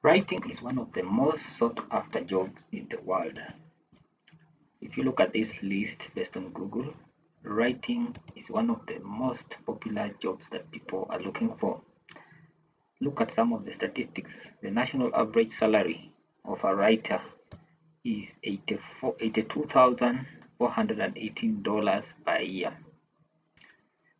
Writing is one of the most sought after jobs in the world. If you look at this list based on Google, writing is one of the most popular jobs that people are looking for. Look at some of the statistics. The national average salary of a writer is $82,418 per year.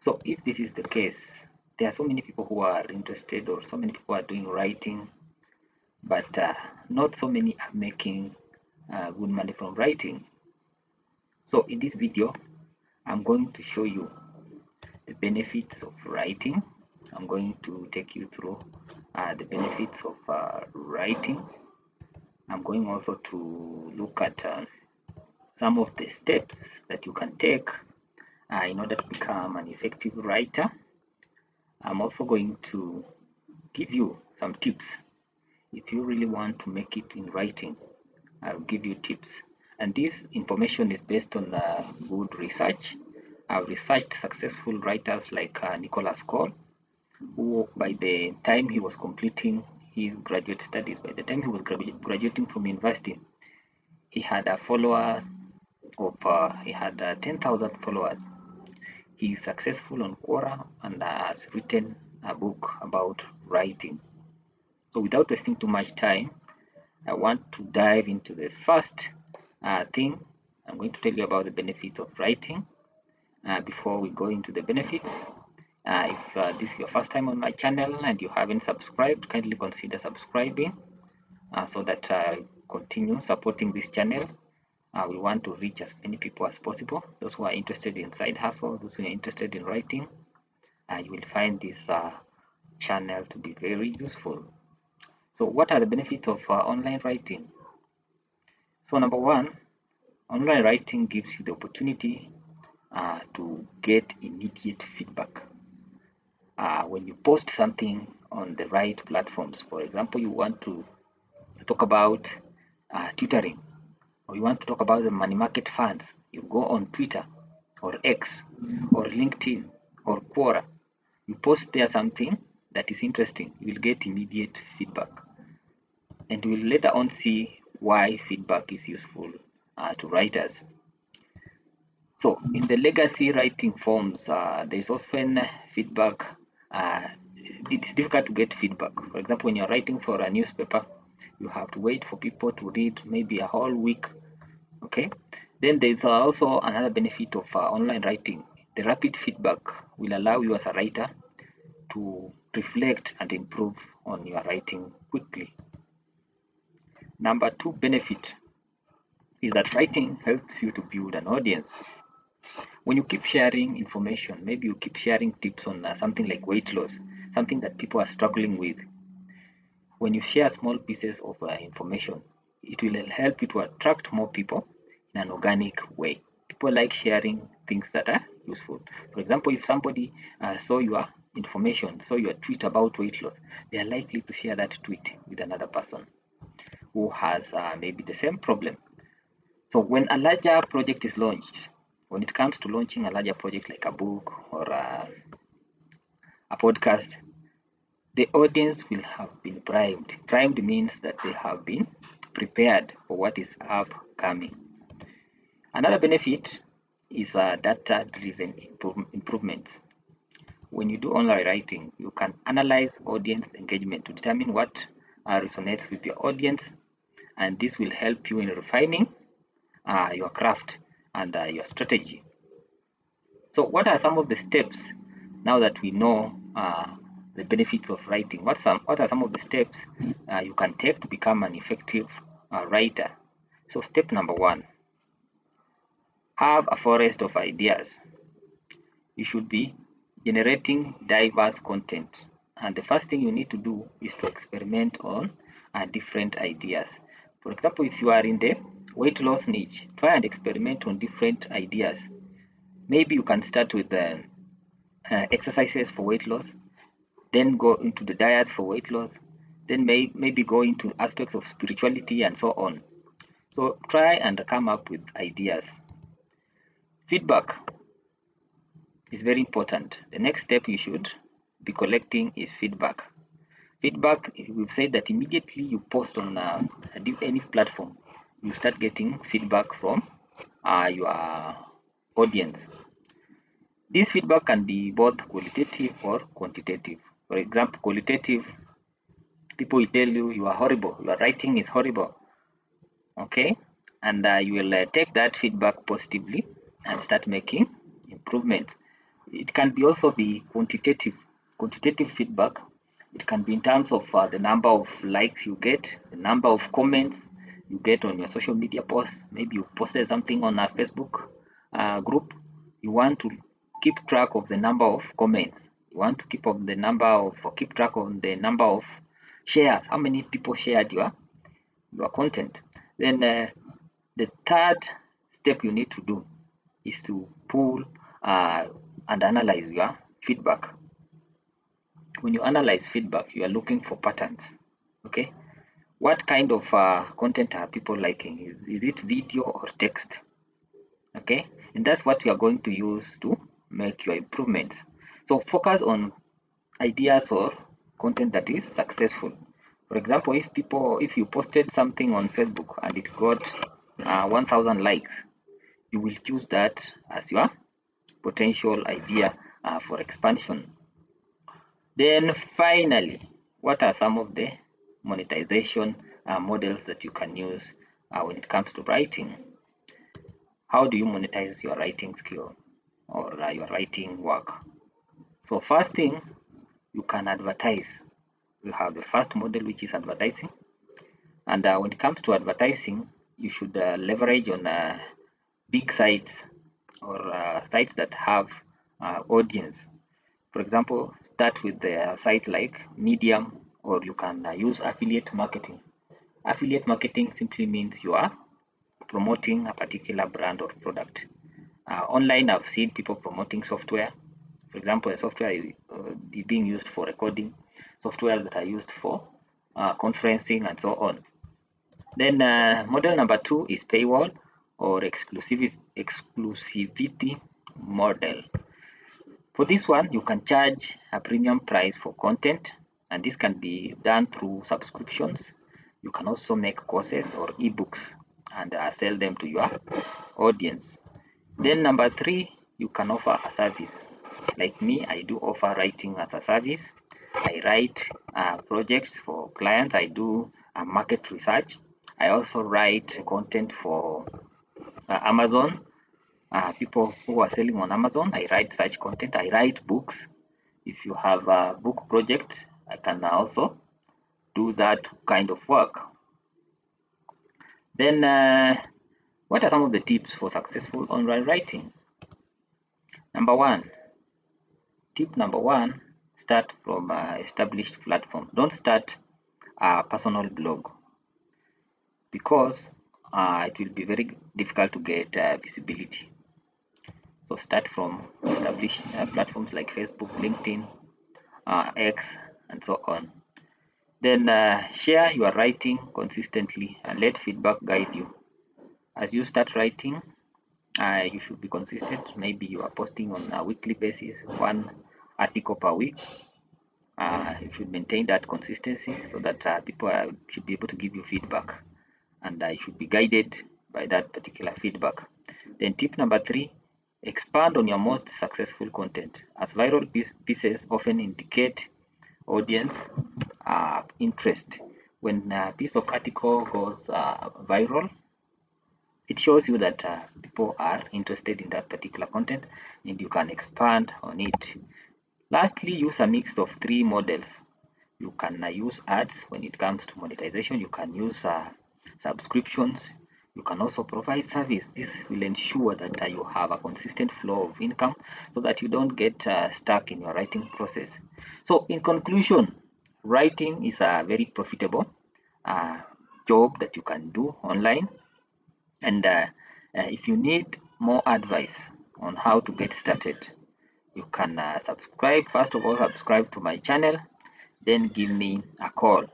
So if this is the case, there are so many people who are interested, or so many people are doing writing, but not so many are making good money from writing. So in this video, I'm going to show you the benefits of writing. I'm going to take you through the benefits of writing. I'm going also to look at some of the steps that you can take in order to become an effective writer. I'm also going to give you some tips. If you really want to make it in writing, I'll give you tips. And this information is based on good research. I've researched successful writers like Nicolas Cole, who by the time he was completing his graduate studies, by the time he was graduating from university, he had followers of he had 10,000 followers. He's successful on Quora and has written a book about writing. So without wasting too much time, I want to dive into the first thing. I'm going to tell you about the benefits of writing. Before we go into the benefits, if this is your first time on my channel and you haven't subscribed, kindly consider subscribing so that I continue supporting this channel. We want to reach as many people as possible. Those who are interested in side hustle, those who are interested in writing, you will find this channel to be very useful. So what are the benefits of online writing? So number one, online writing gives you the opportunity to get immediate feedback. When you post something on the right platforms, for example, you want to talk about tutoring, or you want to talk about the money market funds, you go on Twitter or X or LinkedIn or Quora, you post there something that is interesting, you will get immediate feedback. And we will later on see why feedback is useful to writers. So in the legacy writing forms, there's often feedback. It's difficult to get feedback. For example, when you're writing for a newspaper, you have to wait for people to read maybe a whole week. Okay. Then there's also another benefit of online writing. The rapid feedback will allow you as a writer to reflect and improve on your writing quickly. Number two benefit is that writing helps you to build an audience. When you keep sharing information, maybe you keep sharing tips on something like weight loss, something that people are struggling with. When you share small pieces of information, it will help you to attract more people in an organic way. People like sharing things that are useful. For example, if somebody saw your information, saw your tweet about weight loss, they are likely to share that tweet with another person who has maybe the same problem. So when a larger project is launched, when it comes to launching a larger project like a book or a podcast, the audience will have been primed. Primed means that they have been prepared for what is upcoming. Another benefit is data-driven improvements. When you do online writing, you can analyze audience engagement to determine what resonates with your audience, and this will help you in refining your craft and your strategy. So what are some of the steps now that we know the benefits of writing? What are some of the steps you can take to become an effective writer? So step number one, have a forest of ideas. You should be generating diverse content, and the first thing you need to do is to experiment on different ideas. For example, if you are in the weight loss niche, try and experiment on different ideas. Maybe you can start with exercises for weight loss, then go into the diets for weight loss, then maybe go into aspects of spirituality and so on. So try and come up with ideas. Feedback is very important. The next step you should be collecting is feedback. Feedback, we've said that immediately you post on any platform, you start getting feedback from your audience. This feedback can be both qualitative or quantitative. For example, qualitative, people will tell you you are horrible, your writing is horrible, okay? And you will take that feedback positively and start making improvements. It can be also be quantitative feedback. It can be in terms of the number of likes you get, the number of comments you get on your social media posts. Maybe you posted something on a Facebook group. You want to keep track of the number of comments. You want to keep track of the number of shares. How many people shared your content? Then the third step you need to do is to pull and analyze your feedback. When you analyze feedback, you are looking for patterns. Okay, what kind of content are people liking? Is it video or text? Okay, and that's what you are going to use to make your improvements. So focus on ideas or content that is successful. For example, if you posted something on Facebook and it got 1000 likes, you will choose that as your potential idea for expansion. Then finally, what are some of the monetization models that you can use when it comes to writing? How do you monetize your writing skill or your writing work? So first thing, you can advertise. You have the first model, which is advertising. And when it comes to advertising, you should leverage on big sites or sites that have audience. For example, start with a site like Medium, or you can use affiliate marketing. Affiliate marketing simply means you are promoting a particular brand or product. Online, I've seen people promoting software. For example, a software is being used for recording, software that are used for conferencing, and so on. Then model number 2 is paywall or exclusivity model. For this one, you can charge a premium price for content, and this can be done through subscriptions. You can also make courses or ebooks and sell them to your audience. Then number 3, you can offer a service. Like me, I do offer writing as a service. I write projects for clients. I do market research. I also write content for Amazon. People who are selling on Amazon, I write such content. I write books. If you have a book project, I can also do that kind of work. Then, what are some of the tips for successful online writing? Tip number one, start from established platform. Don't start a personal blog because it will be very difficult to get visibility. So start from established platforms like Facebook, LinkedIn, X, and so on. Then share your writing consistently and let feedback guide you. As you start writing, you should be consistent. Maybe you are posting on a weekly basis, one article per week. You should maintain that consistency so that people should be able to give you feedback, and you should be guided by that particular feedback. Then tip number 3, expand on your most successful content, as viral pieces often indicate audience interest. When a piece of article goes viral, it shows you that people are interested in that particular content and you can expand on it. Lastly, use a mix of 3 models. You can use ads when it comes to monetization. You can use subscriptions. You can also provide service. This will ensure that you have a consistent flow of income so that you don't get stuck in your writing process. So in conclusion, writing is a very profitable job that you can do online. And if you need more advice on how to get started, you can subscribe. First of all, subscribe to my channel, then give me a call.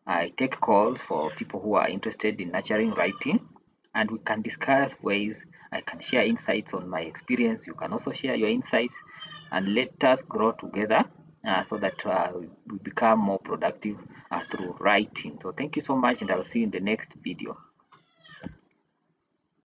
I take calls for people who are interested in nurturing writing, and we can discuss ways. I can share insights on my experience. You can also share your insights, and let us grow together so that we become more productive through writing. So thank you so much, and I'll see you in the next video.